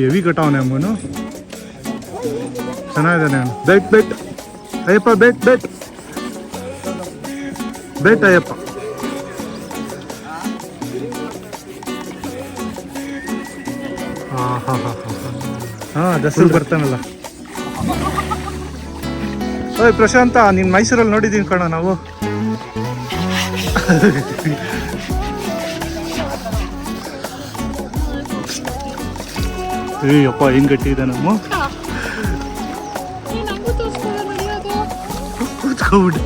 Heavy ಕಟ್ಟವನೆ ಅಮ್ಮನು ಚೆನ್ನಾಗಿದ್ದಾನೆ. Bet bet Ayyappa, bet bet bet Ayyappa. ಹಾಂ ದಸಲ್ ಬರ್ತಾನಲ್ಲ. ಓಯ್ ಪ್ರಶಾಂತ, ನೀನು ಮೈಸೂರಲ್ಲಿ ನೋಡಿದ್ದೀನಿ ಕಣ ನಾವು. ಏಯಪ್ಪ ಹೆಂಗ್ ಗಟ್ಟಿದೆ ನಮ್ಮ ಕೂತ್ಕೊಂಡ್ಬಿಡ.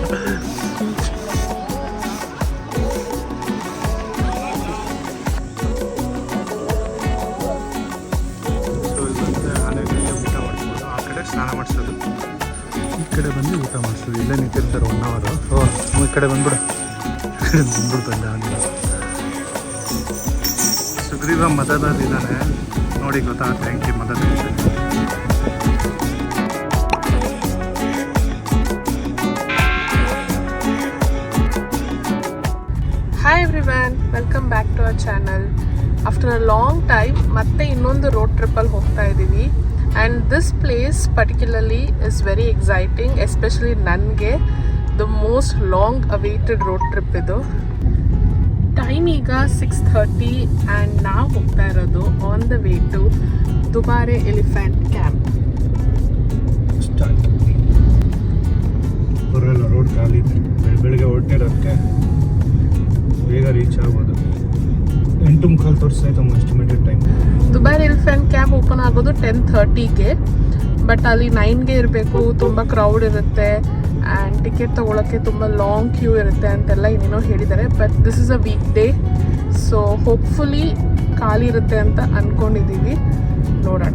ಆ ಕಡೆ ಸ್ನಾನ ಮಾಡಿಸೋದು, ಈ ಕಡೆ ಬಂದು ಊಟ ಮಾಡಿಸೋದು. ಇಲ್ಲೇ ನಿಂತಿರ್ತಾರೆ 1 hour. ಈ ಕಡೆ ಬಂದ್ಬಿಡು ಬಂದ್ಬಿಡ್ತಂದೆ ಆನೆ. ಸುಗ್ರೀವ ಮದದಲ್ಲಿದ್ದಾನೆ ನೋಡಿ, ಗೊತ್ತಾಗುತ್ತೆ ಹೆಂಗೆ ಮದದ. Hi everyone, welcome back to our channel. After a long time ಮತ್ತೆ ಇನ್ನೊಂದು ರೋಡ್ ಟ್ರಿಪ್ಪಲ್ಲಿ ಹೋಗ್ತಾ ಇದ್ದೀವಿ. And this place particularly is very exciting, especially ನನಗೆ the most long awaited road trip ಇದು. ಟೈಮ್ ಈಗ 6:30 ಆ್ಯಂಡ್ ನಾವು ಹೋಗ್ತಾ ಇರೋದು on the way to Dubare elephant camp. ಬರೋಲ್ಲ, ರೋಡ್ ಖಾಲಿ ಇದೆ. ಬೆಳಿಗ್ಗೆ ಹೊರಟಿರೋದಕ್ಕೆ ಬೇಗ ರೀಚ್ ಆಗ್ಬೋದು. 8:15 ತೋರಿಸ್ತಾಯಿತ್ತು estimated time. Dubare elephant camp open ಆಗೋದು 10:30ಗೆ, ಬಟ್ ಅಲ್ಲಿ 9ಗೆ ಇರಬೇಕು. ತುಂಬ ಕ್ರೌಡ್ ಇರುತ್ತೆ ಆ್ಯಂಡ್ ಟಿಕೆಟ್ ತೊಗೊಳಕ್ಕೆ ತುಂಬ ಲಾಂಗ್ ಕ್ಯೂ ಇರುತ್ತೆ ಅಂತೆಲ್ಲ ಏನೇನೋ ಹೇಳಿದ್ದಾರೆ. But this is a week day, so hopefully ಖಾಲಿ ಇರುತ್ತೆ ಅಂತ ಅಂದ್ಕೊಂಡಿದ್ದೀವಿ. ನೋಡೋಣ.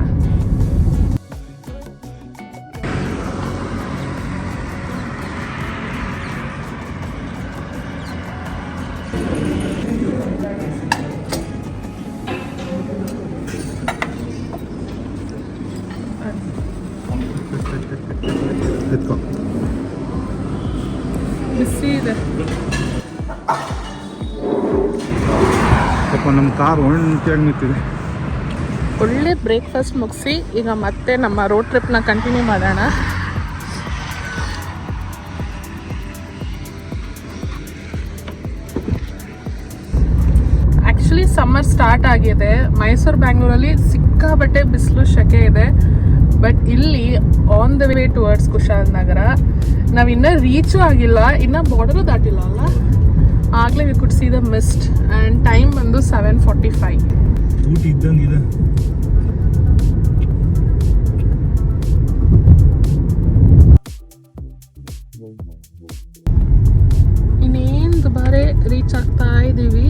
ಬಿಸಿ ಇದೆ. ಸ್ವಲ್ಪ ನಮ್ಮ ಕಾರ್ ಒಂಟಿಯಾಗಿ ನಿಂತಿದೆ. ಒಳ್ಳೆ ಬ್ರೇಕ್ಫಾಸ್ಟ್ ಮುಗಿಸಿ ಈಗ ಮತ್ತೆ ನಮ್ಮ ರೋಡ್ ಟ್ರಿಪ್ನ ಕಂಟಿನ್ಯೂ ಮಾಡೋಣ. ಆ್ಯಕ್ಚುಲಿ ಸಮ್ಮರ್ ಸ್ಟಾರ್ಟ್ ಆಗಿದೆ. ಮೈಸೂರು ಬ್ಯಾಂಗ್ಳೂರಲ್ಲಿ ಸಿಕ್ಕಾಬಟ್ಟೆ ಬಿಸಿಲು, ಸೆಕೆ ಇದೆ. ಬಟ್ ಇಲ್ಲಿ on the way towards Kushalnagar. ನಾವು ಇನ್ನೂ ರೀಚು ಆಗಿಲ್ಲ, ಇನ್ನೂ ಬಾರ್ಡರು ದಾಟಿಲ್ಲ ಅಲ್ಲ. ಆಗಲೇ we could see the mist and time ಬಂದು 7:45. ಊಟ ಇದ್ದಂಗಿದೆ. ಇನ್ನೇನು ದುಬಾರೆ ರೀಚ್ ಆಗ್ತಾ ಇದ್ದೀವಿ.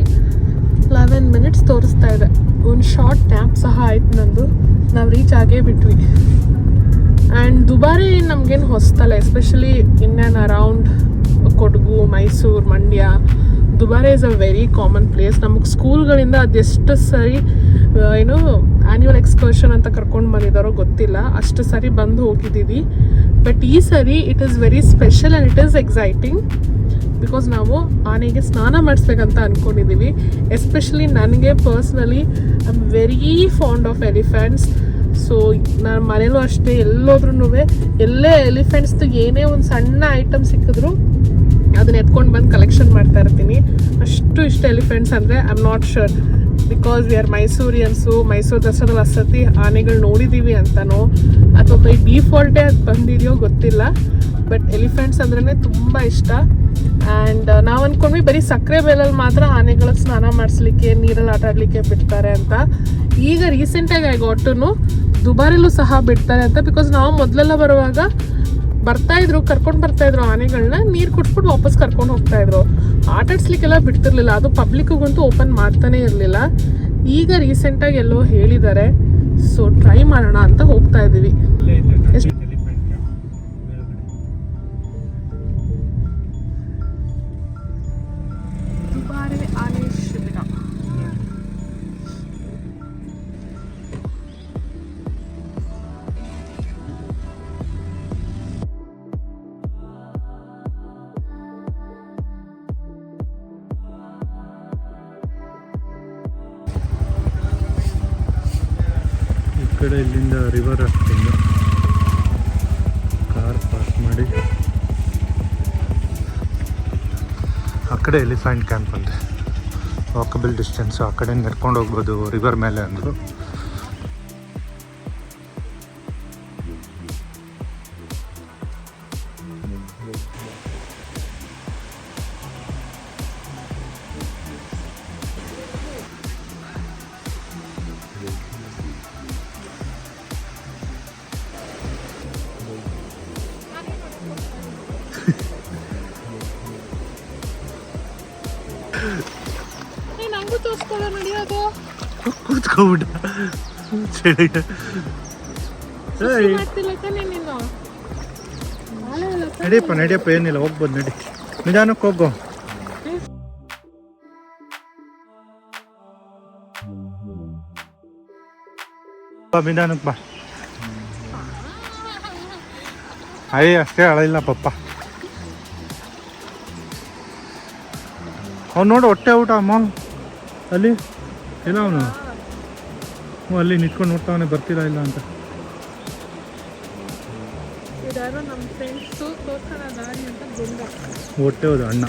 11 minutes ತೋರಿಸ್ತಾ ಇದೆ. ಒಂದು ಶಾರ್ಟ್ ನ್ಯಾಪ್ ಸಹ ಆಯ್ತು ನಂದು. ನಾವು ರೀಚ್ ಆಗೇ ಬಿಟ್ವಿ. ಆ್ಯಂಡ್ ದುಬಾರೆ ನಮಗೇನು ಹೊಸ್ತಲ್ಲ, especially in and around Kodagu, Mysuru, Mandya. Dubare is a very common place. ನಮಗೆ ಸ್ಕೂಲ್ಗಳಿಂದ ಅದೆಷ್ಟು ಸರಿ ಏನು ಆ್ಯನ್ಯುವಲ್ ಎಕ್ಸ್ಕರ್ಷನ್ ಅಂತ ಕರ್ಕೊಂಡು ಬಂದಿದ್ದಾರೋ ಗೊತ್ತಿಲ್ಲ, ಅಷ್ಟು ಸರಿ ಬಂದು ಹೋಗಿದ್ದೀವಿ. ಬಟ್ ಈ ಸರಿ it is very special and it is exciting because ನಾವು ಆನೆಗೆ ಸ್ನಾನ ಮಾಡಿಸ್ಬೇಕಂತ ಅಂದ್ಕೊಂಡಿದ್ದೀವಿ. ಎಸ್ಪೆಷಲಿ ನನಗೆ personally I am very fond of elephants. So ನಾನು ಮನೇಲೂ ಅಷ್ಟೇ, ಎಲ್ಲೋದ್ರೂ ಎಲ್ಲೇ ಎಲಿಫೆಂಟ್ಸ್ದು ಏನೇ ಒಂದು ಸಣ್ಣ ಐಟಮ್ ಸಿಕ್ಕಿದ್ರು ಅದನ್ನ ಎತ್ಕೊಂಡು ಬಂದು ಕಲೆಕ್ಷನ್ ಮಾಡ್ತಾ ಇರ್ತೀನಿ. ಅಷ್ಟು ಇಷ್ಟ ಎಲಿಫೆಂಟ್ಸ್ ಅಂದರೆ. I am not sure because we are Mysoreans, Mysuru ದಸರಾದಲ್ಲಿ ಅಸತಿ ಆನೆಗಳು ನೋಡಿದ್ದೀವಿ ಅಂತನೋ ಅಥವಾ ಬೈ ಡಿಫಾಲ್ಟೇ ಅದು ಬಂದಿದೆಯೋ ಗೊತ್ತಿಲ್ಲ. ಬಟ್ ಎಲಿಫೆಂಟ್ಸ್ ಅಂದ್ರೇ ತುಂಬ ಇಷ್ಟ. ಆ್ಯಂಡ್ ನಾವು ಅಂದ್ಕೊಂಡ್ವಿ ಬರೀ ಸಕ್ಕರೆ ಬೇಲಲ್ಲಿ ಮಾತ್ರ ಆನೆಗಳಿಗೆ ಸ್ನಾನ ಮಾಡಿಸ್ಲಿಕ್ಕೆ, ನೀರಲ್ಲಿ ಆಟ ಆಡಲಿಕ್ಕೆ ಬಿಡ್ತಾರೆ ಅಂತ. ಈಗ ರೀಸೆಂಟಾಗಿ ಆಗೋಟು ದುಬಾರಿಲೂ ಸಹ ಬಿಡ್ತಾರೆ ಅಂತ. ಬಿಕಾಸ್ ನಾವು ಮೊದಲೆಲ್ಲ ಬರುವಾಗ ಬರ್ತಾಯಿದ್ರು, ಕರ್ಕೊಂಡು ಬರ್ತಾಯಿದ್ರು ಆನೆಗಳನ್ನ, ನೀರು ಕುಡಿಸ್ಬಿಟ್ಟು ವಾಪಸ್ ಕರ್ಕೊಂಡು ಹೋಗ್ತಾಯಿದ್ರು. ಆಟಾಡ್ಸ್ಲಿಕ್ಕೆಲ್ಲ ಬಿಡ್ತಿರ್ಲಿಲ್ಲ. ಅದು ಪಬ್ಲಿಕ್ಕಿಗಂತೂ ಓಪನ್ ಮಾಡ್ತಾನೆ ಇರಲಿಲ್ಲ. ಈಗ ರೀಸೆಂಟಾಗಿ ಎಲ್ಲೋ ಹೇಳಿದ್ದಾರೆ, ಸೊ ಟ್ರೈ ಮಾಡೋಣ ಅಂತ ಹೋಗ್ತಾ ಇದ್ದೀವಿ. ದುಬಾರೆ ಆನೆ ಶಿಬಿರ. ಕಡೆ ಇಲ್ಲಿಂದ ರಿವರ್ ರಾಫ್ಟಿಂಗ್. ಕಾರ್ ಪಾರ್ಕ್ ಮಾಡಿ ಆ ಕಡೆ ಎಲಿಫೆಂಟ್ ಕ್ಯಾಂಪ್ ಅಂತೆ, ವಾಕಬಲ್ ಡಿಸ್ಟೆನ್ಸು, ಆ ಕಡೆ ನಡ್ಕೊಂಡು ಹೋಗ್ಬೋದು ರಿವರ್ ಮೇಲೆ ಅಂದರು. ನಂಗೂ ತೋರಿಸ್ಕೊಳ್ಳೋ ನಡೆಯೋದು ಕೂತ್ಕೊಬಿಟ್ಟ ಚಳಿಗೆ. ಮಾಡ್ತಿಲ್ಲ ತಾನೇ ನೀನು. ನಡಿಯಪ್ಪ ನಡಿಯಪ್ಪ, ಏನಿಲ್ಲ, ಹೋಗ್ಬೋದು ನಡಿ, ನಿಧಾನಕ್ಕೆ ಹೋಗೋ. ನಿಧಾನಕ್ಕೆ ಬಾ. ಅಯ್ಯ ಅಷ್ಟೇ ಅಳಿಲ್ಲ ಪಪ್ಪ. ಅವ್ನು ನೋಡು ಹೊಟ್ಟೆ ಊಟ ಅಮ್ಮ ಅಲ್ಲಿ ಇಲ್ಲ, ಅವನು ಅಲ್ಲಿ ನಿಂತ್ಕೊಂಡು ನೋಡ್ತಾವನೆ ಬರ್ತಿಲ್ಲ ಇಲ್ಲ ಅಂತ. ಇದಾರೋ ನಮ್ಮ ಫ್ರೆಂಡ್ಸು ತೋರ್ಸೋಣ ದಾರಿ ಅಂತ ಬಂದ. ಹೊಟ್ಟೆ ಹೋದ ಅಣ್ಣ.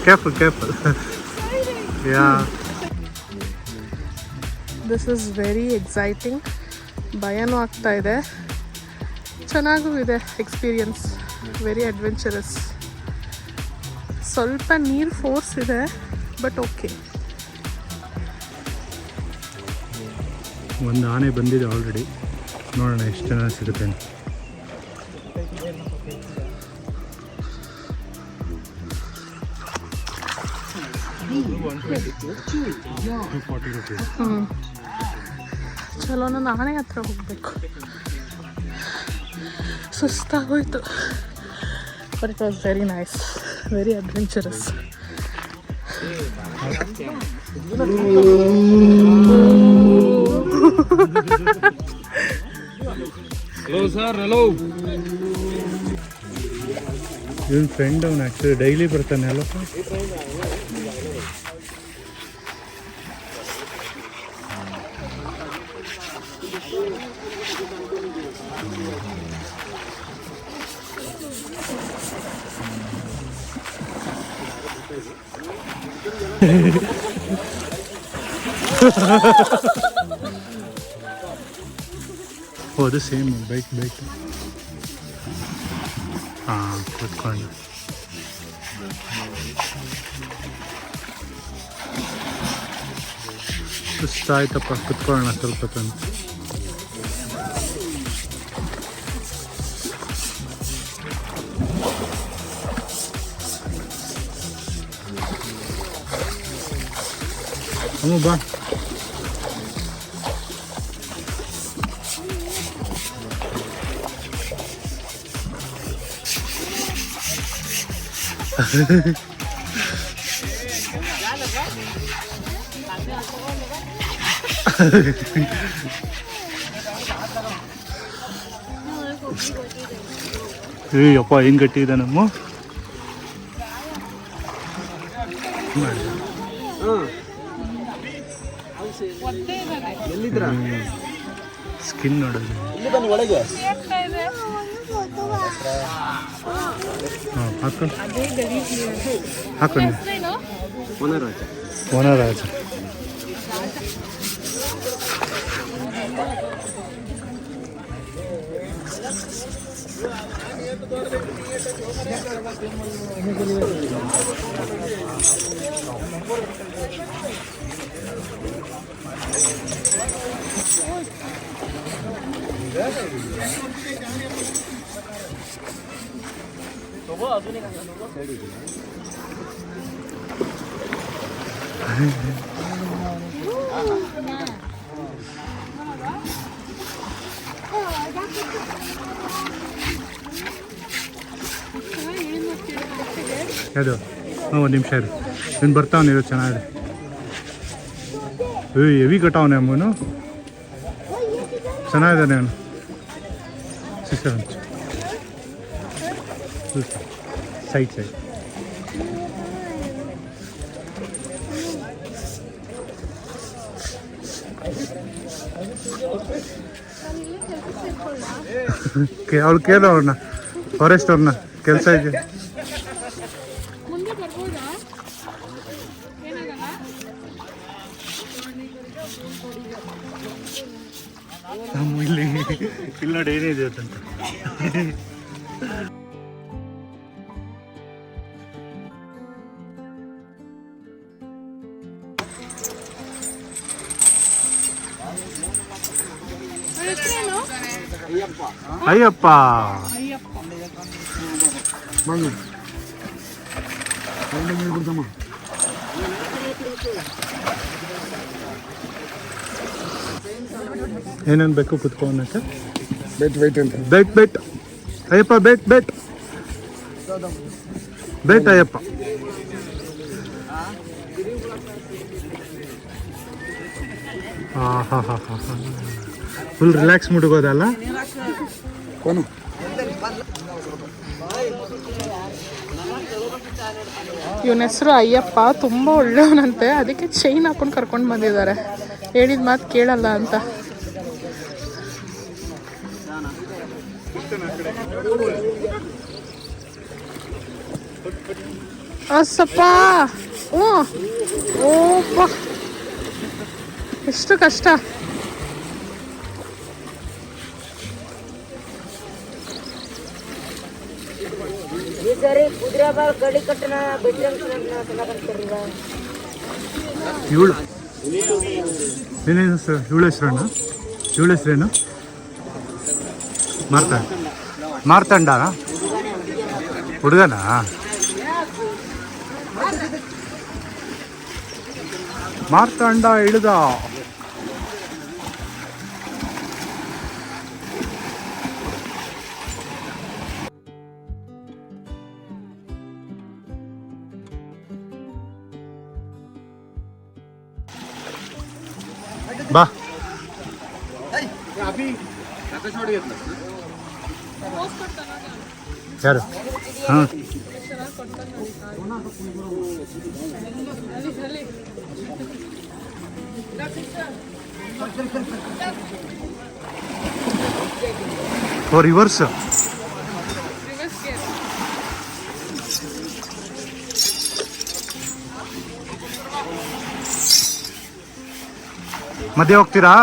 Careful careful. Yeah, this is very exciting. ಭಯನೂ ಆಗ್ತಾ ಇದೆ, ಚೆನ್ನಾಗೂ ಇದೆ ಎಕ್ಸ್ಪೀರಿಯನ್ಸ್. Very adventurous. ಸ್ವಲ್ಪ ನೀರು ಫೋರ್ಸ್ ಇದೆ, ಬಟ್ ಓಕೆ. ಒಂದು ಆನೆ ಬಂದಿದೆ ಆಲ್ರೆಡಿ, ನೋಡೋಣ ಎಷ್ಟು ಜನ ಸಿಗುತ್ತೆ ಅಂತ. ಚಲೋ, ನಾನು ಆನೆ ಹತ್ರ ಹೋಗಬೇಕು. ಸುಸ್ತಾಗೋಯ್ತು, but it was very nice, very adventurous. Hello sir, hello. ಇವನ್ ಫ್ರೆಂಡ್ ಅವನು ಆ್ಯಕ್ಚುಲಿ ಡೈಲಿ ಬರ್ತಾನೆ ಅಲ್ಲಪ್ಪ. ಓ, ಅದು ಸೇಮ್ ಬೈಕ್ ಹಾಂ, ಕೂತ್ಕೊಂಡು ಸುಸ್ತಾಯ್ತಪ್ಪ, ಕುತ್ಕೊಳ್ಳೋಣ ಸ್ವಲ್ಪ ತಂದು. ಅಮ್ಮ ಬಾ. ಅಪ್ಪ ಹೆಂಗ್ ಗಟ್ಟಿ ಇದೆ ನಮ್ಮ ಸ್ಕಿನ್ ನೋಡೋದು. ಹಾಂ, ಹಾಕೊಂಡು ವನರಾಜ. ಅದು ಹಾಂ, ಒಂದು ನಿಮಿಷ ಇರು, ನೀನು ಬರ್ತಾವನಿರೋ ಚೆನ್ನಾಗಿದೆ. ಹೆವಿ ಕಟ್ಟಾವನೆ ಅಮ್ಮನು, ಚೆನ್ನಾಗಿದ್ದಾನೆ ಅವನು. ಸಿಸ್ಟರ್ ಸೈಡ್ ಅವಳು ಕೇಳು ಅವ್ರನ್ನ, ಫಾರೆಸ್ಟ್ ಅವ್ರನ್ನ, ಕೆಲಸ ಇದೆ. ಮುಂದೆ ಬರ್ಬೋದಾ? ಏನಾಗಲ್ಲ? ಇಲ್ಲಿ ನೋಡಿ ಏನಿದೆ ಅಂತ. ಹೆಸರೇನು? ಅಯ್ಯಪ್ಪ ಅಯ್ಯಪ್ಪ. ಏನೇನು ಬೇಕು ಕುತ್ಕೊಂಡಕ್ಕೆ? Wait ಅಂತ. ಬೆಟ್ ಅಯ್ಯಪ್ಪ, ಬೆಟ್ ಅಯ್ಯಪ್ಪ. ಹಾಂ ಫುಲ್ ರಿಲ್ಯಾಕ್ಸ್ ಮುಡುಗೋದಲ್ಲ. ಇವನ ಹೆಸರು ಅಯ್ಯಪ್ಪ, ತುಂಬ ಒಳ್ಳೆಯವನಂತೆ. ಅದಕ್ಕೆ ಚೈನ್ ಹಾಕೊಂಡು ಕರ್ಕೊಂಡು ಬಂದಿದ್ದಾರೆ, ಹೇಳಿದ ಮಾತು ಕೇಳಲ್ಲ ಅಂತ. ಅಸಪ್ಪ, ಓಪ್ಪ, ಎಷ್ಟು ಕಷ್ಟ. ಇವಳು ಏನೇನು ಸರ್? ಇವಳ ಹೆಸರೇನು? ಮಾರ್ತಂಡ ಹುಡುಗನಾ? ಮಾರ್ತಂಡ ಹಿಡ್ದ. ಬಾ. ಯಾರು? ಹಾಂ, 4 ರಿವರ್ಸ್. ಮಧ್ಯೆ ಹೋಗ್ತೀರಾ?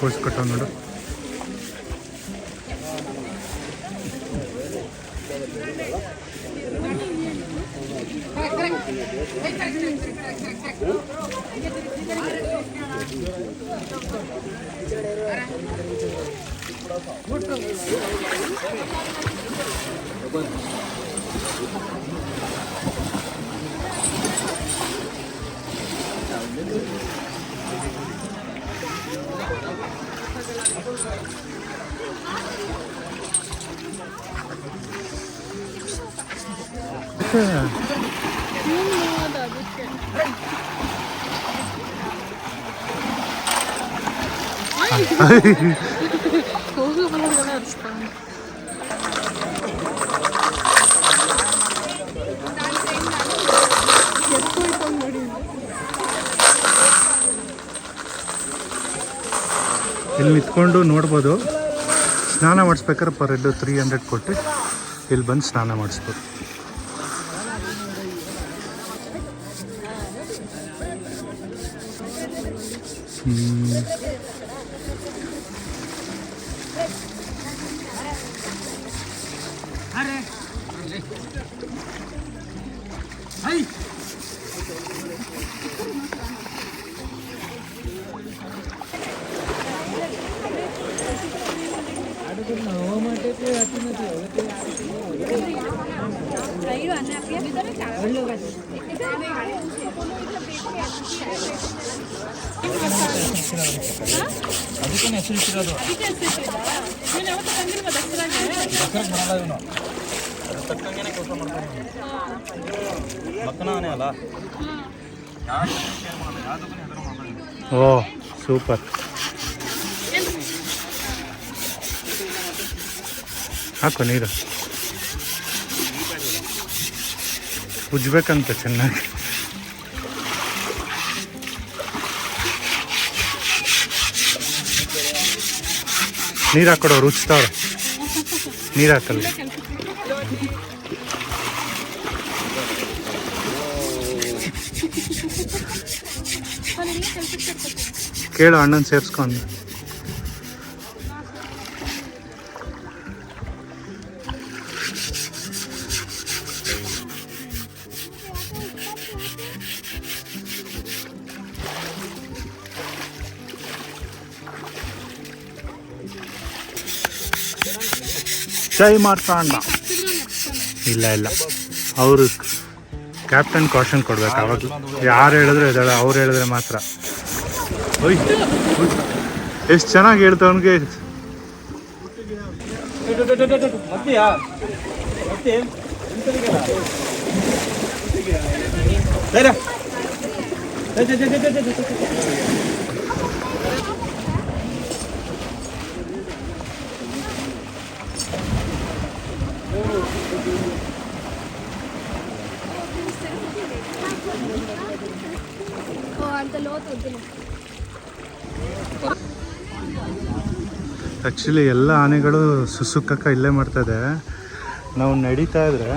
ಪೋಸ್ ಕಟ್ಟ ನೋಡು. ಇಲ್ಲಿ ನಿಂತ್ಕೊಂಡು ನೋಡ್ಬೋದು. ಸ್ನಾನ ಮಾಡಿಸ್ಬೇಕಾದ್ರೆ ಪರ್ ಹೆಡ್ 300 ಕೊಟ್ಟು ಇಲ್ಲಿ ಬಂದು ಸ್ನಾನ ಮಾಡಿಸ್ಬೋದು. ಅದಕ್ಕೆ ಹೆಸರು ಇಟ್ಟಿರೋದು. ತಕ್ಕಂಗೆ ಕೆಲಸ ಮಾಡ್ತಾನೆ. ಮಕ್ಕನೇ ಅಲ್ಲ. ಓ ಸೂಪರ್. ಹಾಕು ನೀರು ಉಜ್ಬೇಕಂತ ಚೆನ್ನಾಗಿ. ನೀರು ಹಾಕೊಡೋ ರುಚ್ತಾವ್ರೆ. ನೀರು ಹಾಕಲ್ಲ. ಕೇಳು ಅಣ್ಣನ ಸೇರಿಸ್ಕೊಂಡು. ಜೈ ಮಾರ್ತಾಂಡ. ಇಲ್ಲ ಇಲ್ಲ, ಅವರು ಕ್ಯಾಪ್ಟನ್ ಕಾಷನ್ ಕೊಡ್ಬೇಕು. ಅವಾಗ ಯಾರು ಹೇಳಿದ್ರೆ ಇದ್ದಾಳೆ, ಅವ್ರು ಹೇಳಿದ್ರೆ ಮಾತ್ರ. ಓಯ್ ಎಷ್ಟು ಚೆನ್ನಾಗಿ ಹೇಳ್ತವನಿಗೆ. ಆ್ಯಕ್ಚುಲಿ ಎಲ್ಲ ಆನೆಗಳು ಸುಸುಕ್ಕಕ್ಕ ಇಲ್ಲೇ ಮಾಡ್ತದೆ. ನಾವು ನಡೀತಾ ಇದ್ರೆ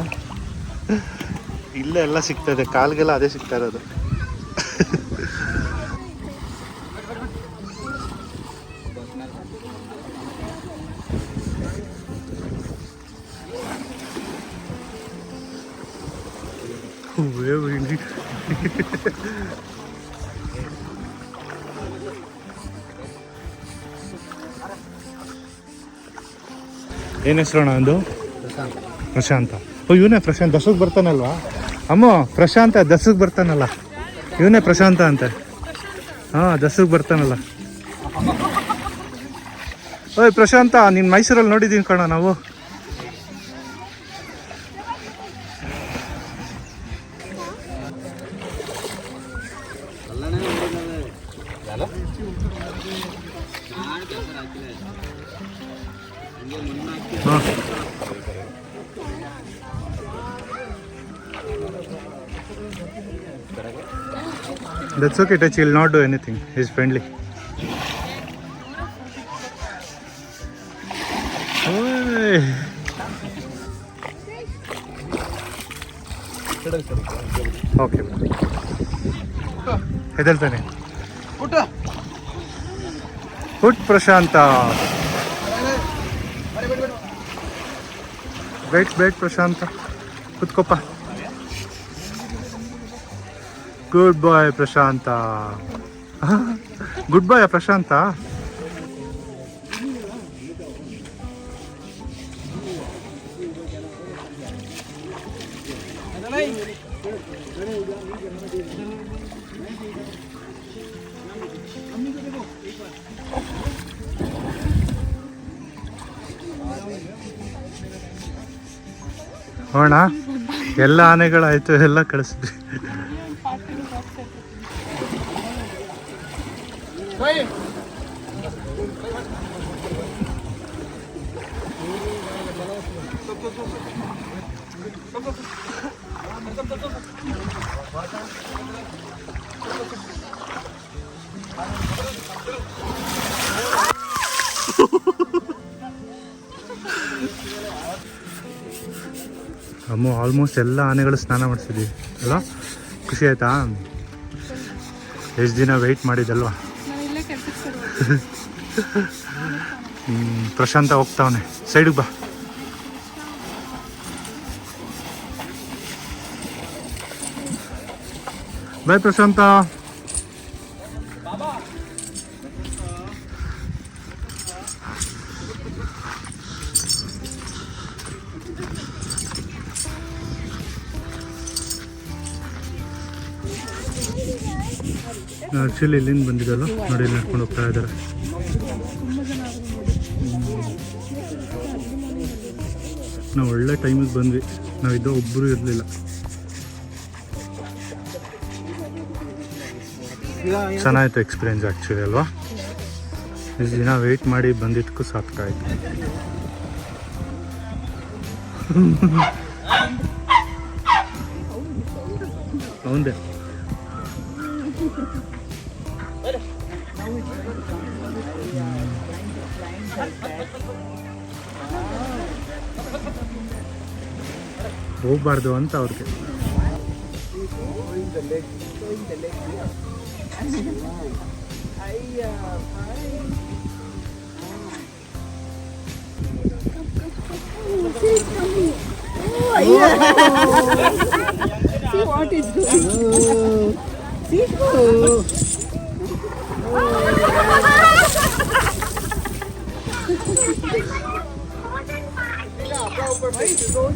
ಇಲ್ಲೇ ಎಲ್ಲ ಸಿಗ್ತದೆ, ಕಾಲ್ಗೆಲ್ಲ ಅದೇ ಸಿಗ್ತಾ ಇರೋದು. ಏನು ಹೆಸರೋಣ ಒಂದು? ಪ್ರಶಾಂತ. ಓ ಇವನೇ ಪ್ರಶಾಂತ್, ದಸಕ್ಕೆ ಬರ್ತಾನಲ್ವಾ? ಅಮ್ಮ ಪ್ರಶಾಂತ ದಸಕ್ಕೆ ಬರ್ತಾನಲ್ಲ, ಇವನೇ ಪ್ರಶಾಂತ ಅಂತೆ. ಹಾಂ ದಸಕ್ಕೆ ಬರ್ತಾನಲ್ಲ. ಓಯ್ ಪ್ರಶಾಂತ, ನೀನು ಮೈಸೂರಲ್ಲಿ ನೋಡಿದ್ದೀನಿ ಕಣ ನಾವು. That's okay, Touch. He'll not do anything. He's friendly. Hey. Okay. ಹೆದಲ್ತಾನೆ. Put Prashanth. Bait Prashanth, ಕುತ್ಕೋಪ. Good bye Prashanth. Good ಬಾಯ್ ಪ್ರಶಾಂತ. ಹೋಣ, ಎಲ್ಲ ಆನೆಗಳಾಯ್ತು, ಎಲ್ಲ ಕಳಿಸಿದ್ವಿ. ಅಮ್ಮ ಆಲ್ಮೋಸ್ಟ್ ಎಲ್ಲ ಆನೆಗಳು ಸ್ನಾನ ಮಾಡಿಸಿದ್ವಿ ಅಲ್ಲ. ಖುಷಿ ಆಯ್ತಾ? ಎಷ್ಟು ದಿನ ವೆಯ್ಟ್ ಮಾಡಿದ್ದಲ್ವಾ. ಪ್ರಶಾಂತ ಹೋಗ್ತಾವನೆ, ಸೈಡಿಗೆ ಬಾ. ಬಾಯ್ ಪ್ರಶಾಂತ. ಆ್ಯಕ್ಚುಲಿ ಇಲ್ಲಿಂದ ಬಂದಿದ್ದಲ್ಲ ನೋಡಿ, ಇಲ್ಲಿ ನಡ್ಕೊಂಡು ಹೋಗ್ತಾ ಇದ್ದಾರೆ. ನಾವು ಒಳ್ಳೆ ಟೈಮಿಗೆ ಬಂದ್ವಿ, ನಾವಿದ್ದ ಒಬ್ಬರು ಇರಲಿಲ್ಲ. ಚೆನ್ನಾಗಿತ್ತು ಎಕ್ಸ್ಪೀರಿಯನ್ಸ್ ಆ್ಯಕ್ಚುಲಿ ಅಲ್ವಾ. ಇಷ್ಟು ದಿನ ವೆಯ್ಟ್ ಮಾಡಿ ಬಂದಿದ್ದಕ್ಕೂ ಸಾಕಾಯ್ತು. ಹೌದೇ ಹೋಗ್ಬಾರ್ದು ಅಂತ ಅವ್ರಿಗೆ. See what is doing. See. No,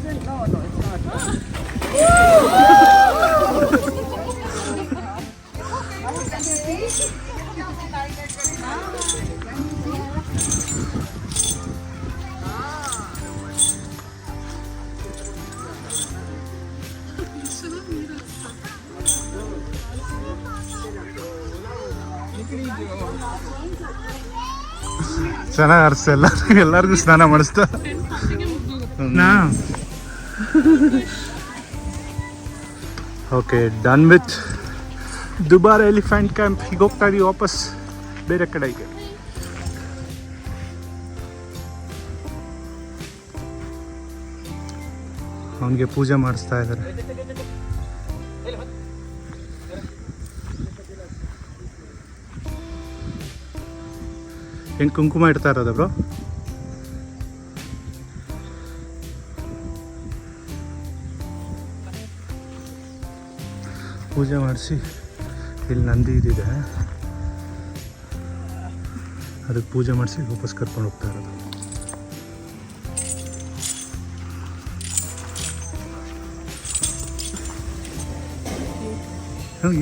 ಚೆನ್ನಾಗಿ ಅರ್ಸ ಎಲ್ಲರಿಗೂ ಸ್ನಾನ ಮಾಡಿಸ್ತಾ okay done with Dubare elephant camp. ಈಗ ಹೋಗ್ತಾ ಇದೀವಿ ವಾಪಸ್ ಬೇರೆ ಕಡೆಗೆ. ಅವನಿಗೆ ಪೂಜೆ ಮಾಡಿಸ್ತಾ ಇದ್ದಾರೆ. ಹೆಂಗೆ ಕುಂಕುಮ ಇಡ್ತಾ ಇರೋದ ಬ್ರೋ? ಪೂಜೆ ಮಾಡಿಸಿ ಇಲ್ಲಿ ನಂದಿ ಇದಿದೆ, ಅದಕ್ಕೆ ಪೂಜೆ ಮಾಡಿಸಿ ವಾಪಸ್ ಕರ್ಕೊಂಡು ಹೋಗ್ತಾ ಇರೋದು.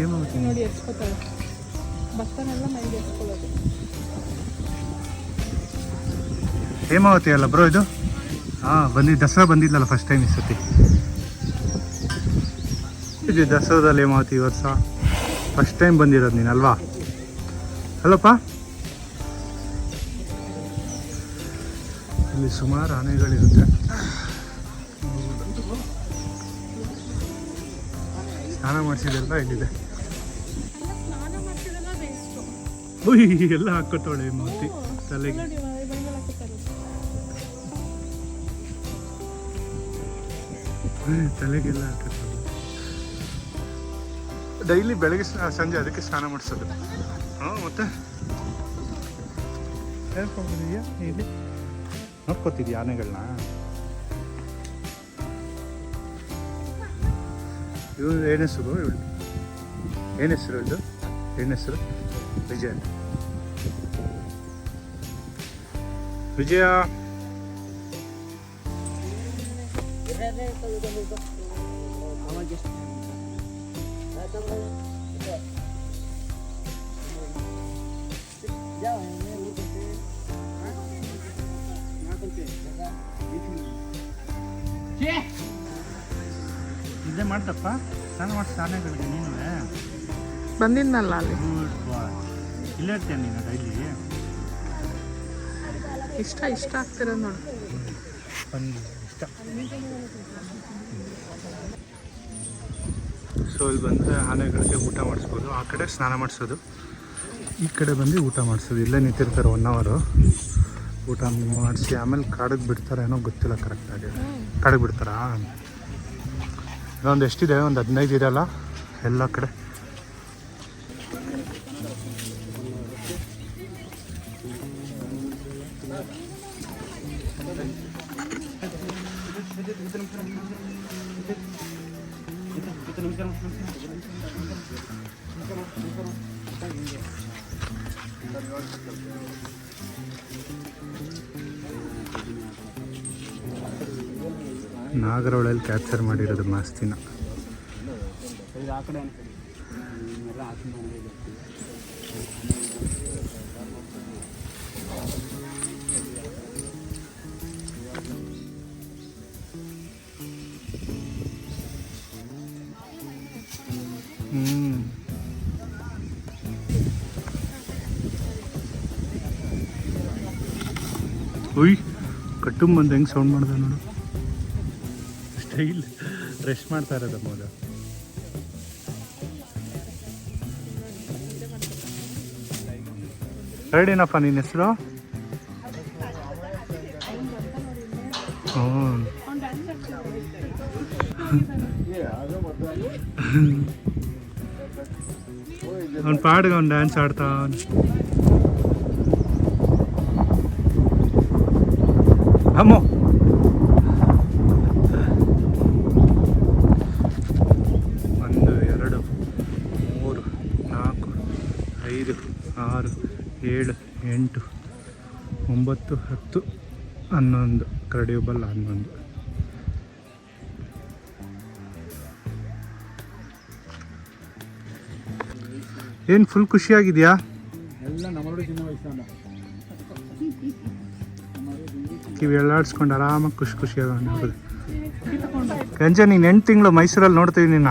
ಏನಾಗುತ್ತೆ ನೋಡಿ ಎಸ್ಕೊತಾಳೆ, ಭಕ್ತನೆಲ್ಲ ಮೈಗೆ ಎಸ್ಕೊಳ್ಳೋದು. ಹೇಮಾವತಿ ಅಲ್ಲ ಬ್ರೋ ಇದು? ಬಂದಿದ್ದು ದಸರಾ ಬಂದಿದ್ದಲ್ಲ ಫಸ್ಟ್ ಟೈಮ್ ಈ ಸತಿ. ಇದು ದಸರಾದಲ್ಲಿ ಹೇಮಾವತಿ ಈ ವರ್ಷ ಫಸ್ಟ್ ಟೈಮ್ ಬಂದಿರೋದು ನೀನು ಅಲ್ವಾ? ಅಲ್ಲಪ್ಪ, ಇಲ್ಲಿ ಸುಮಾರು ಆನೆಗಳಿರುತ್ತೆ. ಸ್ನಾನ ಮಾಡಿಸಿದೆಲ್ಲ ಇಲ್ಲಿದೆ. ಎಲ್ಲ ಹಾಕೋತಾಳೆ ಹೇಮಾವತಿ ತಲೆಗೆ. ತಲೆಗೆಲ್ಲ ಹಾಕತ್ತಲ್ಲ. ಡೈಲಿ ಬೆಳಗ್ಗೆ ಸಂಜೆ ಅದಕ್ಕೆ ಸ್ನಾನ ಮಾಡಿಸೋದು. ಮತ್ತೆ ಹೇಳ್ಕೊಂಡಿದೀಯಾ ಇಲ್ಲಿ ನೋಡ್ಕೊತಿದ್ಯಾ ಆನೆಗಳನ್ನ? ಇವಳು ಏನು ಹೆಸರು? ಇವಳು ಏನು ಹೆಸರು? ಇವಳು ಏನು ಹೆಸರು? ವಿಜಯ. ವಿಜಯ ಇದೇ ಮಾಡ್ತಪ್ಪ ಸ್ನಾನ ಮಾಡಿಸಿ ಆನೆಗಳಿಗೆ. ನೀನು ಬಂದಿದ್ನಲ್ಲ ಅಲ್ಲಿ. ಇಲ್ಲೇ ಇರ್ತೇನೆ ನೀನು ಡೈಲಿ. ಇಷ್ಟ ಆಗ್ತಿರೋದು ನೋಡು. ಇಷ್ಟ. ಸೊ ಇಲ್ಲಿ ಬಂದರೆ ಆನೆಗಳಿಗೆ ಊಟ ಮಾಡಿಸ್ಬೋದು. ಆ ಕಡೆ ಸ್ನಾನ ಮಾಡಿಸೋದು, ಈ ಕಡೆ ಬಂದು ಊಟ ಮಾಡಿಸೋದು. ಇಲ್ಲೇ ನಿಂತಿರ್ತಾರೆ 1 hour ಊಟ ಮಾಡಿಸಿ ಆಮೇಲೆ ಕಾಡಿಗೆ ಬಿಡ್ತಾರೆ ಏನೋ ಗೊತ್ತಿಲ್ಲ ಕರೆಕ್ಟಾಗಿ. ಕಾಡಿಗೆ ಬಿಡ್ತಾರಾ? ಇದೊಂದು ಎಷ್ಟಿದೆ, ಒಂದು 15 ಇದೆಯಲ್ಲ ಎಲ್ಲ ಕಡೆ. ನಾಗರಹೊಳೆಯಲ್ಲಿ ಕ್ಯಾಪ್ಚರ್ ಮಾಡಿರೋದು ಮಾಸ್ತಿನ. ಉಯ್ ಕಟ್ಟುಂಬಂದು ಹೆಂಗೆ ಸೌಂಡ್ ಮಾಡ್ದೆ ನೋಡು. ಸ್ಟೈಲ್ ರೆಸ್ಟ್ ಮಾಡ್ತಾ ಇರೋದು ಮೋದ. ರೆಡಿನಪ್ಪ ನಿನ್ನ ಹೆಸರು? ಹ್ಞೂ ಅವ್ನು ಪಾಡ್ಗೆ ಅವ್ನು ಡ್ಯಾನ್ಸ್ ಆಡ್ತಾ ಅಮ್ಮೋ. 1 2 3 4 5 6 7 8 9 10 11 ಕ್ರೆಡಿಬಲ್ 11. ಏನು ಫುಲ್ ಖುಷಿಯಾಗಿದೆಯಾ? ಎಲ್ಲ ನಮ್ಮೊಳಗೆ ಚಿನ್ನ ವಯಸ್ಸಾದ ಕಿವಿ ಎಲ್ಲಾಡ್ಸ್ಕೊಂಡು ಆರಾಮಾಗಿ ಖುಷಿಯಾಗಿ. ಕಂಜನ್ ನೀನು 8 ತಿಂಗಳು ಮೈಸೂರಲ್ಲಿ ನೋಡ್ತೀವಿ ನಿನ್ನ.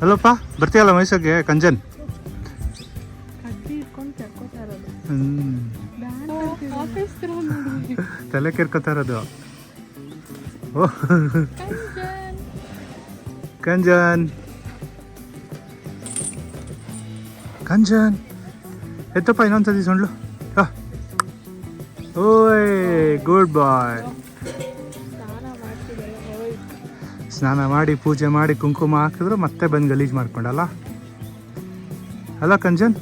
ಅಲ್ಲಪ್ಪ ಬರ್ತೀಯಲ್ಲ ಮೈಸೂರಿಗೆ ಕಂಜನ್? ತಲೆ ಕೆರ್ಕೋತಾ ಇರೋದು. ಓಹ್ ಕಂಜನ್ ಕಂಜನ್ ಎತ್ತಪ್ಪ ಇನ್ನೊಂದ್ಸತಿ ಸೊಂಡ್ಲು. ಓಯ್ ಗುಡ್ ಬಾಯ್. ಸ್ನಾನ ಮಾಡಿ ಪೂಜೆ ಮಾಡಿ ಕುಂಕುಮ ಹಾಕಿದ್ರು ಮತ್ತೆ ಬಂದು ಗಲೀಜು ಮಾಡ್ಕೊಂಡಲ್ಲ ಅಲ್ಲ ಕಂಜನ್?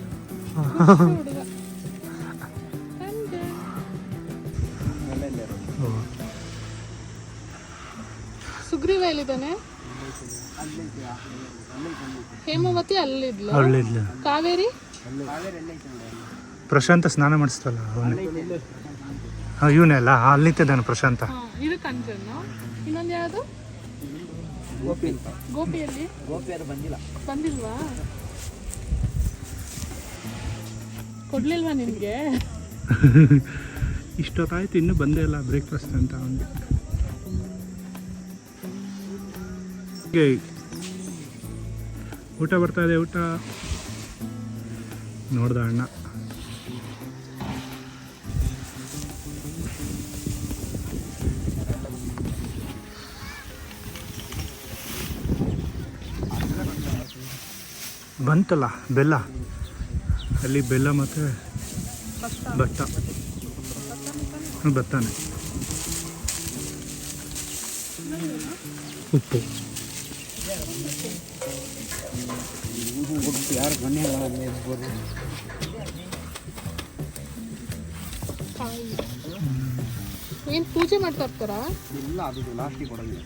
ಸುಗ್ರೀವ ಎಲ್ಲಿದ್ದಾನೆ? ಹೇಮಾವತಿ ಅಲ್ಲಿದ್ಲು. ಕಾವೇರಿ ಪ್ರಶಾಂತ ಸ್ನಾನ ಮಾಡಿಸ್ತಲ್ಲ ಅವನೇ. ಹಾಂ ಇವನೇ ಅಲ್ಲ ಅಲ್ಲಿದ್ದಾನೆ ಪ್ರಶಾಂತ. ಇದು ಕಂಜನ್. ಇನ್ನೊಂದು ಯಾವುದು? ಗೋಪಿಯಲ್ಲಿ ಬಂದಿಲ್ವಾ? ಕೊಡ್ಲಿಲ್ವಾ ನಿನ್ಗೆ? ಇಷ್ಟೊತ್ತಾಯ್ತು ಇನ್ನೂ ಬಂದೇ ಇಲ್ಲ ಬ್ರೇಕ್ಫಾಸ್ಟ್ ಅಂತ ಅವನಿಗೆ. ಊಟ ಬರ್ತಾ ಇದೆ. ಊಟ ನೋಡ್ದ ಅಣ್ಣ. ಬಂತಲ್ಲ ಬೆಲ್ಲ, ಅಲ್ಲಿ ಬೆಲ್ಲ ಮತ್ತು ಭತ್ತ. ಭತ್ತನೇ ಉಪ್ಪು. ಯಾರು ಬನ್ನಿ ಏನ್ ಪೂಜೆ ಮಾಡ್ತಾ ಇರ್ತಾರಾ? ಇಲ್ಲ, ಅದು ಲಾಸ್ಟಿಗೆ ಕೊಡೋದು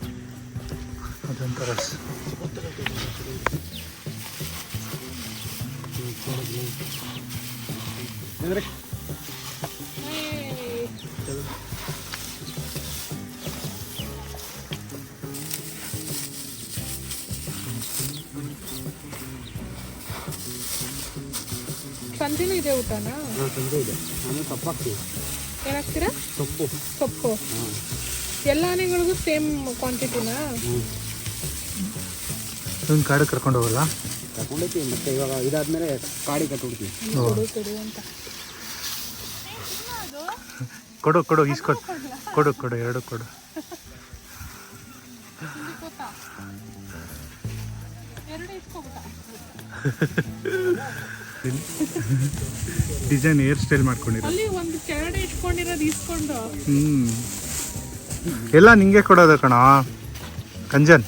ಅದೊಂಥರ ಸಂಜೆನೂ ಇದೆ ಊಟನಾ? ಸಂಜೆ ಇದೆ. ನಾನು ಸೊಪ್ಪು ಹಾಕ್ತೀವಿ. ಏನಾಗ್ತೀರಾ? ಸೊಪ್ಪು. ಸೊಪ್ಪು ಎಲ್ಲ ಆನೆಗಳಿಗೂ ಸೇಮ್ ಕ್ವಾಂಟಿಟಿನಾ? ಒಂದು ಕಾಡು ಕರ್ಕೊಂಡು ಹೋಗಲ್ಲ? ಕರ್ಕೊಂಡೈತಿ. ಮತ್ತೆ ಇವಾಗ ಇದಾದ್ಮೇಲೆ ಕಾಡಿ ಕಟ್ಬಿಡ್ತೀವಿ. ಅಂತ ಕೊಡು ಕೊಡು ಇಸ್ಕೊಡು. ಕೊಡು ಕೊಡು ಎರಡು ಕೊಡು. ಡಿಸೈನ್ ಹೇರ್ ಸ್ಟೈಲ್ ಮಾಡ್ಕೊಂಡಿರೋ. ಅಲ್ಲಿ ಒಂದು ಕೆಳಗಡೆ ಇಟ್ಕೊಂಡಿರೋದು ಇಸ್ಕೊಂಡು. ಎಲ್ಲ ನಿಂಗೆ ಕೊಡೋದು ಕಣ ಕಂಜನ್.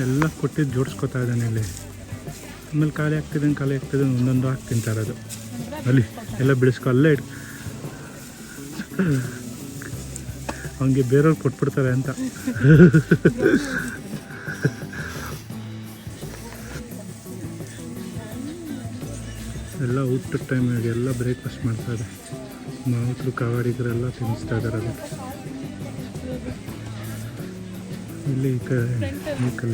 ಎಲ್ಲ ಕೊಟ್ಟಿದ್ದು ಜೋಡಿಸ್ಕೊತಾ ಇದ್ದಾನೆ ಇಲ್ಲಿ. ಆಮೇಲೆ ಖಾಲಿ ಆಗ್ತಿದ್ದಂಗೆ ಒಂದೊಂದು ಹಾಕಿ ತಿಂತಾ ಇರೋದು. ಅಲ್ಲಿ ಎಲ್ಲ ಬಿಡಿಸ್ಕೊ ಅಲ್ಲೇ ಅವನಿಗೆ ಬೇರೆಯವ್ರು ಕೊಟ್ಬಿಡ್ತಾರೆ ಅಂತ. ಎಲ್ಲ ಊಟದ ಟೈಮಿಗೆ ಎಲ್ಲ ಬ್ರೇಕ್ಫಾಸ್ಟ್ ಮಾಡ್ತಾರೆ. ಮಾವುತರು ಕಾವಾಡಿಗರೆಲ್ಲ ತಿನ್ನಿಸ್ತಾ ಇದ್ದಾರೆ. ಅದು ಇಲ್ಲಿ ಈ ಕಡೆ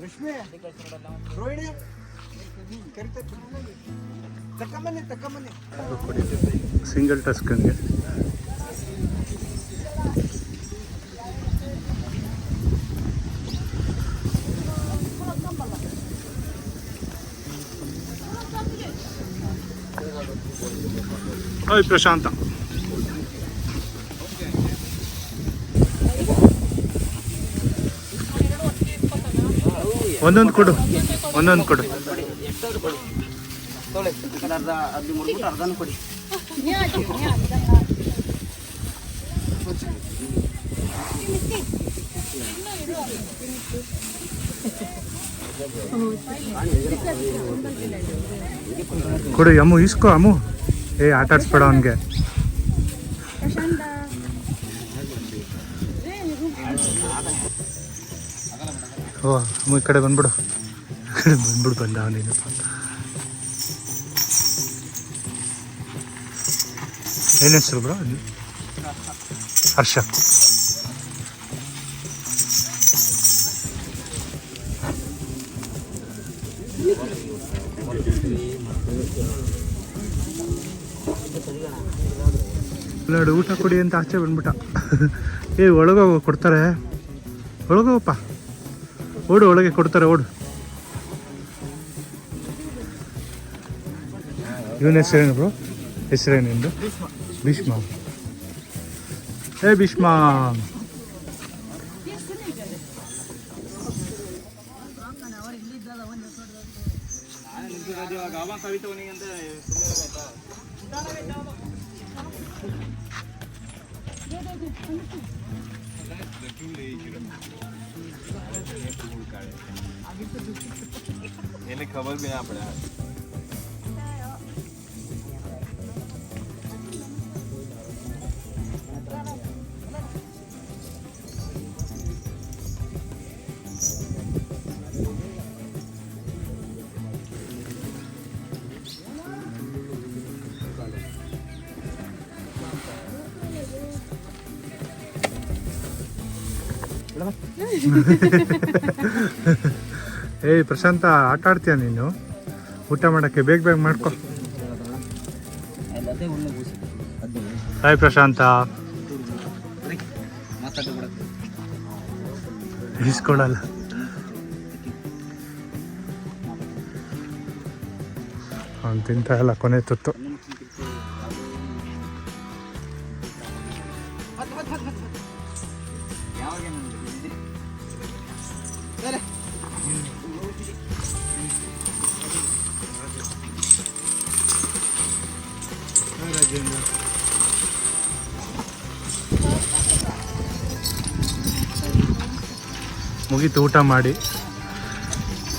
ರಶ್ಮಿ ರೋಹಿಣಿ ತಕ್ಕಮ್ಮನೆ ಸಿಂಗಲ್ ಟಸ್ಕನ್ಗೆ ಓಯ್ ಪ್ರಶಾಂತ ಒಂದೊಂದು ಕೊಡು ಅರ್ಧ ಅದು ಮುಡ್ಬಿಟ್ಟು ಅರ್ಧನೂ ಕೊಡಿ. ಕೊಡು ಅಮ್ಮು ಇಸ್ಕೋ ಅಮ್ಮು ಆಟ ಆಡ್ಸ್ಬೇಡ ಅವನಿಗೆ ಓ ಅಮ್ಮು ಈ ಕಡೆ ಬಂದ್ಬಿಡು ಬಂದ ಅವನೇನು ಏನು ಹೆಸರು ಬ್ರೋ ಹರ್ಷ ನೋಡಿ ಊಟ ಕೊಡಿ ಅಂತ ಆಚೆ ಬಂದ್ಬಿಟ್ಟ ಒಳಗೋಗ ಕೊಡ್ತಾರೆ ಒಳಗೋಗಪ್ಪ ಓಡು ಒಳಗೆ ಕೊಡ್ತಾರೆ ಓಡು ಇವನ ಹೆಸರೇನು ಬ್ರೋ ಹೆಸರೇನಿಂದು ಭೀಷ್ಮ ಭೀಷ್ಮ खबर भी ना पड़ा ಪ್ರಶಾಂತ ಆಟ ಆಡ್ತೀಯ ನೀನು ಊಟ ಮಾಡೋಕ್ಕೆ ಬೇಗ ಮಾಡ್ಕೊ ಹಾಯ್ ಪ್ರಶಾಂತ ಇಸ್ಕೊಡಲ್ಲ ಅವ್ನು ತಿಂತ ಇಲ್ಲ ಕೊನೆ ತುತ್ತು ಮುಗೀತು ಊಟ ಮಾಡಿ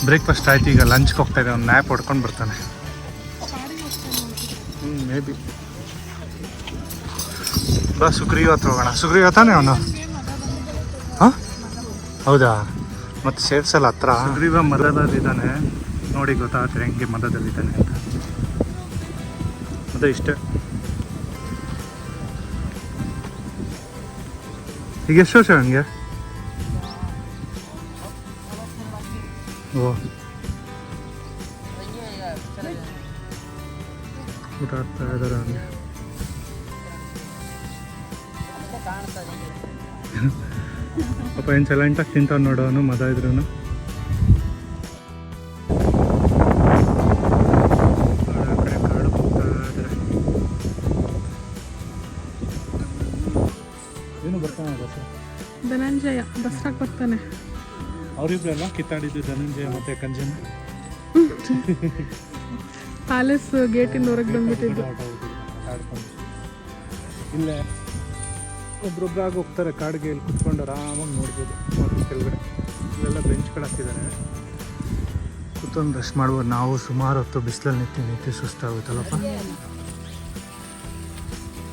ಬ್ರೇಕ್ಫಾಸ್ಟ್ ಆಯ್ತು ಈಗ ಲಂಚ್ಗೆ ಹೋಗ್ತಾ ಇದೆ ಅವ್ನು ನ್ಯಾಪ್ ಹೊಡ್ಕೊಂಡು ಬರ್ತಾನೆ ಮೇ ಬಿ ಬಾ ಸುಗ್ರೀವ್ ಹತ್ರ ಹೋಗೋಣ ಸುಗ್ರೀವ್ ತಾನೆ ಅವನು ಹಾಂ ಹೌದಾ ಮತ್ತು ಸೇರ್ಸಲ್ಲ ಹತ್ರ ಸುಗ್ರೀವ ಮದದಲ್ಲಿದ್ದಾನೆ ನೋಡಿ ಗೊತ್ತಾಗ್ತದೆ ಹೆಂಗೆ ಮದದಲ್ಲಿದ್ದಾನೆ ಅಂತ ಅದೇ ಇಷ್ಟೇ ಈಗ ಎಷ್ಟು ವರ್ಷ ಹಂಗೆ ಓ ಊಟ ಆಡ್ತಾ ಇದ್ದಾರೆ ಹಂಗೆ ಪಾಪ ಏನು ಸೈಲೆಂಟಾಗಿ ತಿಂತಾವ್ ನೋಡೋನು ಮದ ಇದ್ರು ಕಾಡು ಹೋಗ್ತಾ ಇದ್ದಾರೆ ಏನು ಬರ್ತಾನೆ ಧನಂಜಯ ಬಸ್ಸಾಗಿ ಬರ್ತಾನೆ ಅವರಿಬ್ರಲ್ಲ ಕಿತ್ತಾಡಿದ್ದು ಧನಂಜಯ ಮತ್ತೆ ಕಂಜನ ಪ್ಯಾಲೇಸ್ ಗೇಟಿಂದ ಹೊರಗೆ ಬಂದ್ಬಿಟ್ಟಿದ್ದು ಆಡ್ಕೊಂಡು ಇಲ್ಲೇ ಒಬ್ರೊಬ್ರಾಗಿ ಹೋಗ್ತಾರೆ ಕಾಡಿಗೆ ಇಲ್ಲಿ ಕುತ್ಕೊಂಡು ಆರಾಮಾಗಿ ನೋಡ್ಬೋದು ಮತ್ತು ಕೆಳಗಡೆ ಇಲ್ಲೆಲ್ಲ ಬೆಂಚ್ಗಳು ಹಾಕಿದ್ದಾರೆ ಕೂತ್ಕೊಂಡು ರೆಸ್ಟ್ ಮಾಡ್ಬೋದು ನಾವು ಸುಮಾರು ಹೊತ್ತು ಬಿಸಿಲಲ್ಲಿ ನಿಂತು ಸುಸ್ತಾಗುತ್ತಲ್ಲಪ್ಪ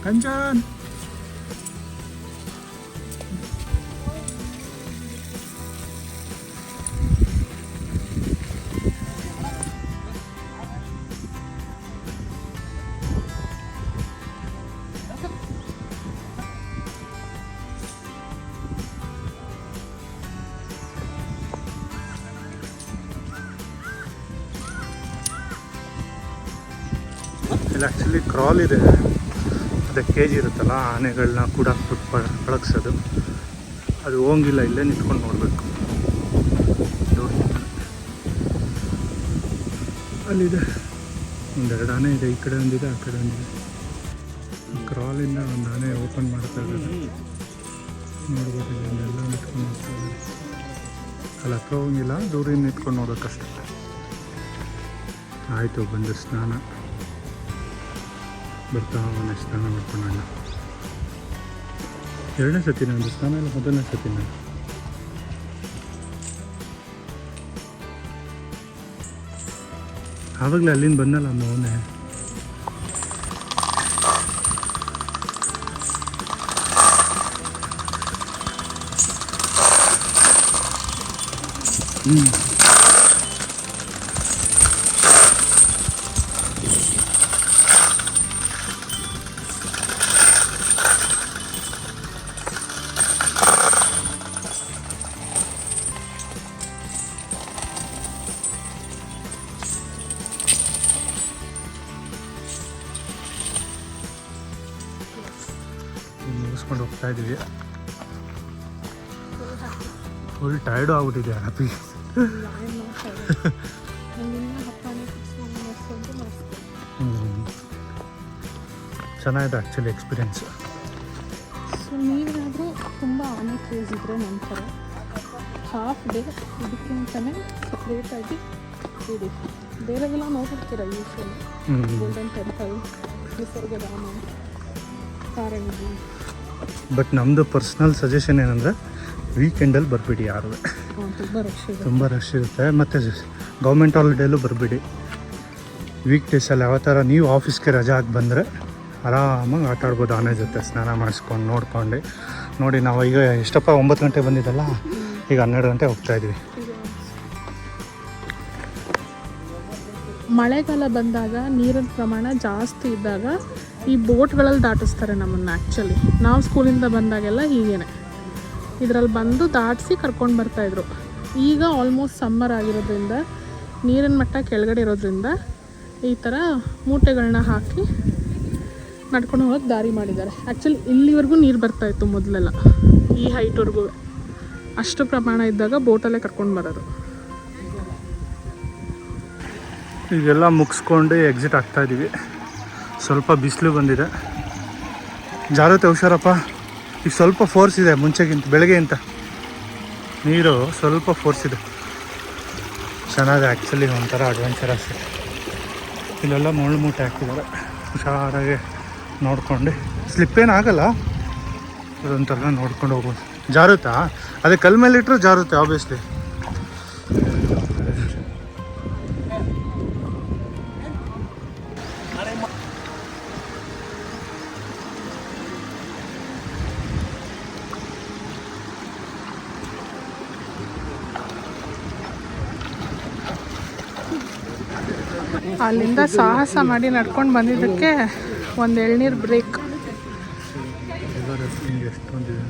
ಕಂಚನ್ ಇಲ್ಲಿ ಆ್ಯಕ್ಚುಲಿ ಕ್ರಾಲ್ ಇದೆ, ಅದೇ ಕೇಜ್ ಇರುತ್ತಲ್ಲ ಆನೆಗಳನ್ನ ಕೂಡ ಹಾಕ್ಬಿಟ್ಟು ಪಳಗ್ಸೋದು. ಅದು ಹೋಗಿಲ್ಲ, ಇಲ್ಲೇ ನಿಂತ್ಕೊಂಡು ನೋಡಬೇಕು. ಅಲ್ಲಿದೆ ಒಂದೆರಡು ಆನೆ ಇದೆ, ಈ ಕಡೆ ಒಂದಿದೆ ಆ ಕಡೆ ಒಂದಿದೆ. ಕ್ರಾಲಿಂದ ಒಂದು ಆನೆ ಓಪನ್ ಮಾಡ್ತಾ ಇದ್ದಾರೆ, ನೋಡ್ಬೋದು. ಇಲ್ಲೆಲ್ಲ ನಿಂತ್ಕೊಂಡು ನೋಡ್ತಾ ಇದ್ದಾರೆ. ಅಲ್ಲಿ ಹತ್ರ ಹೋಗಿಲ್ಲ, ದೂರಿಂದ ನಿಂತ್ಕೊಂಡು ನೋಡೋಕ್ಕಷ್ಟೆ. ಆಯಿತು, ಬಂದು ಸ್ನಾನ ಬರ್ತಾ ಅವನೇ ಸ್ನಾನ ಮಾಡ್ಕೊಂಡಣ್ಣ. ಎರಡನೇ ಸತಿ ನಂದು ಸ್ನಾನ, ಇಲ್ಲ ಮೊದಲನೇ ಸತಿ ನಾನು. ಆವಾಗಲೇ ಅಲ್ಲಿಂದ ಬಂದಲ್ಲ ಅಮ್ಮ ಅವನೇ. ಮುಗಿಸ್ಕೊಂಡು ಹೋಗ್ತಾ ಇದ್ದೀವಿ. ಫುಲ್ ಟೈರ್ಡು ಆಗ್ಬಿಟ್ಟಿದೆ ಹ್ಯಾಪಿ. ಚೆನ್ನಾಗಿದೆ ಆ್ಯಕ್ಚುಲಿ ಎಕ್ಸ್ಪೀರಿಯೆನ್ಸ್. ಸೊ ನೀವೇನಾದರೂ ತುಂಬ ಆನೆ ಕ್ರೇಜ್ ಇದ್ದರೆ ನಂತರ ಹಾಫ್ ಡೇ ಇದಕ್ಕೆ ಅಂತಲೇ ಸಪ್ರೇಟಾಗಿ ಇಡಿ. ಬೇರೆಲ್ಲ ನೋಡಿರ್ತೀರ usually, golden temple, Nisargadhama, Karanji. But ನಮ್ಮದು ಪರ್ಸ್ನಲ್ ಸಜೆಷನ್ ಏನಂದರೆ ವೀಕೆಂಡಲ್ಲಿ ಬರಬೇಡಿ ಯಾರು, ತುಂಬ ರಶ್ ಇರುತ್ತೆ. ಮತ್ತು ಗೌರ್ಮೆಂಟ್ ಹಾಲಿಡೇಲೂ ಬರಬೇಡಿ. ವೀಕ್ ಡೇಸಲ್ಲಿ ಯಾವ ಥರ ನೀವು ಆಫೀಸ್ಗೆ ರಜಾ ಹಾಕಿ ಬಂದರೆ ಆರಾಮಾಗಿ ಆಟ ಆಡ್ಬೋದು ಆನೆ ಜೊತೆ, ಸ್ನಾನ ಮಾಡಿಸ್ಕೊಂಡು ನೋಡ್ಕೊಂಡು. ನೋಡಿ ನಾವು ಈಗ ಎಷ್ಟಪ್ಪ 9 ಗಂಟೆ ಬಂದಿದ್ದಲ್ಲ, ಈಗ 12 ಗಂಟೆ ಹೋಗ್ತಾಯಿದ್ವಿ. ಮಳೆಗಾಲ ಬಂದಾಗ ನೀರಿನ ಪ್ರಮಾಣ ಜಾಸ್ತಿ ಇದ್ದಾಗ ಈ ಬೋಟ್ಗಳಲ್ಲಿ ದಾಟಿಸ್ತಾರೆ ನಮ್ಮನ್ನು. ಆ್ಯಕ್ಚುಲಿ ನಾವು ಸ್ಕೂಲಿಂದ ಬಂದಾಗೆಲ್ಲ ಹೀಗೇನೆ ಇದರಲ್ಲಿ ಬಂದು ದಾಟಿಸಿ ಕರ್ಕೊಂಡು ಬರ್ತಾಯಿದ್ರು. ಈಗ ಆಲ್ಮೋಸ್ಟ್ ಸಮ್ಮರ್ ಆಗಿರೋದ್ರಿಂದ ನೀರಿನ ಮಟ್ಟ ಕೆಳಗಡೆ ಇರೋದ್ರಿಂದ ಈ ಥರ ಮೂಟೆಗಳನ್ನ ಹಾಕಿ ನಡ್ಕೊಂಡು ಹೋಗೋಕ್ಕೆ ದಾರಿ ಮಾಡಿದ್ದಾರೆ. ಆ್ಯಕ್ಚುಲಿ ಇಲ್ಲಿವರೆಗೂ ನೀರು ಬರ್ತಾಯಿತ್ತು ಮೊದಲೆಲ್ಲ, ಈ ಹೈಟ್ವರೆಗೂ. ಅಷ್ಟು ಪ್ರಮಾಣ ಇದ್ದಾಗ ಬೋಟಲ್ಲೇ ಕರ್ಕೊಂಡು ಬರೋದು. ಈಗೆಲ್ಲ ಮುಗಿಸ್ಕೊಂಡು ಎಕ್ಸಿಟ್ ಆಗ್ತಾಯಿದ್ದೀವಿ. ಸ್ವಲ್ಪ ಬಿಸಿಲು ಬಂದಿದೆ, ಜಾರತ್ತೆ ಹುಷಾರಪ್ಪ. ಈಗ ಸ್ವಲ್ಪ ಫೋರ್ಸ್ ಇದೆ ಮುಂಚೆಗಿಂತ, ಬೆಳಗ್ಗೆಗಿಂತ ನೀರು ಸ್ವಲ್ಪ ಫೋರ್ಸ್ ಇದೆ. ಚೆನ್ನಾಗಿದೆ ಆ್ಯಕ್ಚುಲಿ, ಒಂಥರ ಅಡ್ವೆಂಚರಸ್. ಇಲ್ಲೆಲ್ಲ ಮುಳ್ಳು ಮೂಟೆ ಹಾಕಿದ್ದಾರೆ, ಹುಷಾರಾಗಿ ನೋಡ್ಕೊಂಡು. ಸ್ಲಿಪ್ಪೇನು ಆಗಲ್ಲ, ಅದೊಂಥರ ನೋಡ್ಕೊಂಡು ಹೋಗ್ಬೋದು. ಜಾರುತ್ತಾ? ಅದೇ ಕಲ್ ಮೇಲೆ ಇಟ್ಟರು ಜಾರುತ್ತೆ ಆಬ್ವಿಯಸ್ಲಿ. ಅಲ್ಲಿಂದ ಸಾಹಸ ಮಾಡಿ ನಡ್ಕೊಂಡು ಬಂದಿದ್ದಕ್ಕೆ ಒಂದು ಎಳ್ನೀರು ಬ್ರೇಕ್. ಎಷ್ಟೊಂದಿದೆ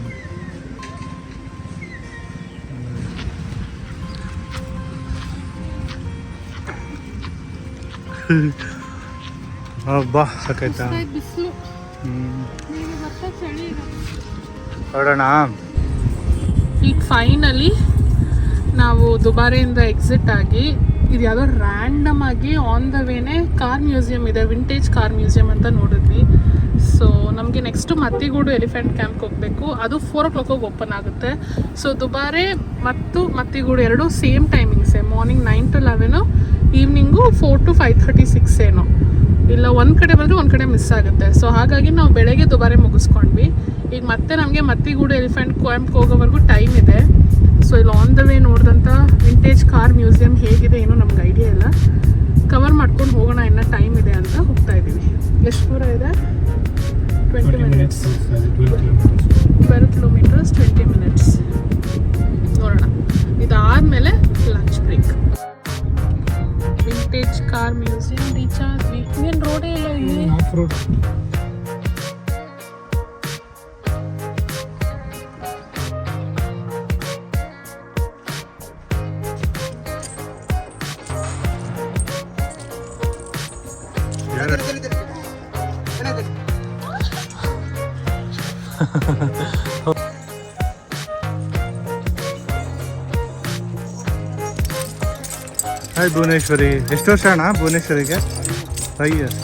ಬಾ, ಸಾಕಾಯ್ತಾ? ಬಿಸಿಲು ಹೊರಡೋಣ. ಈಗ ಫೈನಲಿ ನಾವು ದುಬಾರೆಯಿಂದ ಎಕ್ಸಿಟ್ ಆಗಿ, ಇದು ಯಾವುದೋ ರ್ಯಾಂಡಮ್ ಆಗಿ ಆನ್ ದ ವೇನೆ ಕಾರ್ ಮ್ಯೂಸಿಯಂ ಇದೆ, ವಿಂಟೇಜ್ ಕಾರ್ ಮ್ಯೂಸಿಯಂ ಅಂತ ನೋಡಿದ್ವಿ. ಸೊ ನಮಗೆ ನೆಕ್ಸ್ಟು ಮತ್ತಿಗೂಡು ಎಲಿಫೆಂಟ್ ಕ್ಯಾಂಪ್ಗೆ ಹೋಗಬೇಕು. ಅದು 4 o'clock ಓಪನ್ ಆಗುತ್ತೆ. ಸೊ ದುಬಾರೆ ಮತ್ತು ಮತ್ತಿಗೂಡು ಎರಡೂ ಸೇಮ್ ಟೈಮಿಂಗ್ಸೇ, ಮಾರ್ನಿಂಗ್ 9 to 11, ಈವ್ನಿಂಗು 4 to 5:36 ಏನೋ. ಇಲ್ಲ ಒಂದು ಕಡೆ ಬಂದರೆ ಒಂದು ಕಡೆ ಮಿಸ್ ಆಗುತ್ತೆ. ಸೊ ಹಾಗಾಗಿ ನಾವು ಬೆಳಗ್ಗೆ ದುಬಾರೆ ಮುಗಿಸ್ಕೊಂಡ್ವಿ. ಈಗ ಮತ್ತೆ ನಮಗೆ ಮತ್ತಿಗೂಡು ಎಲಿಫೆಂಟ್ ಕ್ಯಾಂಪ್ಗೆ ಹೋಗೋವರೆಗೂ ಟೈಮ್ ಇದೆ. ಸೊ ಇಲ್ಲಿ ಆನ್ ದ ವೇ ನೋಡಿದಂಥ ವಿಂಟೇಜ್ ಕಾರ್ ಮ್ಯೂಸಿಯಂ ಹೇಗಿದೆ ಏನೋ ನಮ್ಗೆ ಐಡಿಯಾ ಇಲ್ಲ. ಕವರ್ ಮಾಡ್ಕೊಂಡು ಹೋಗೋಣ, ಇನ್ನೂ ಟೈಮ್ ಇದೆ ಅಂತ ಹೋಗ್ತಾ ಇದ್ದೀವಿ. ಎಷ್ಟು ದೂರ ಇದೆ? 20 minutes. 12 kilometers, 20 minutes. ನೋಡೋಣ. ಇದಾದಮೇಲೆ lunch break. Vintage car museum reach ಆದ್ವಿ. ಇನ್ನೇನು ರೋಡೇ ಇಲ್ಲ ಇಲ್ಲಿ. Off road. ಹಾಯ್ ಭುವನೇಶ್ವರಿ. ಎಷ್ಟು ವರ್ಷ ಅಣ್ಣ ಭುವನೇಶ್ವರಿಗೆ? 5 years.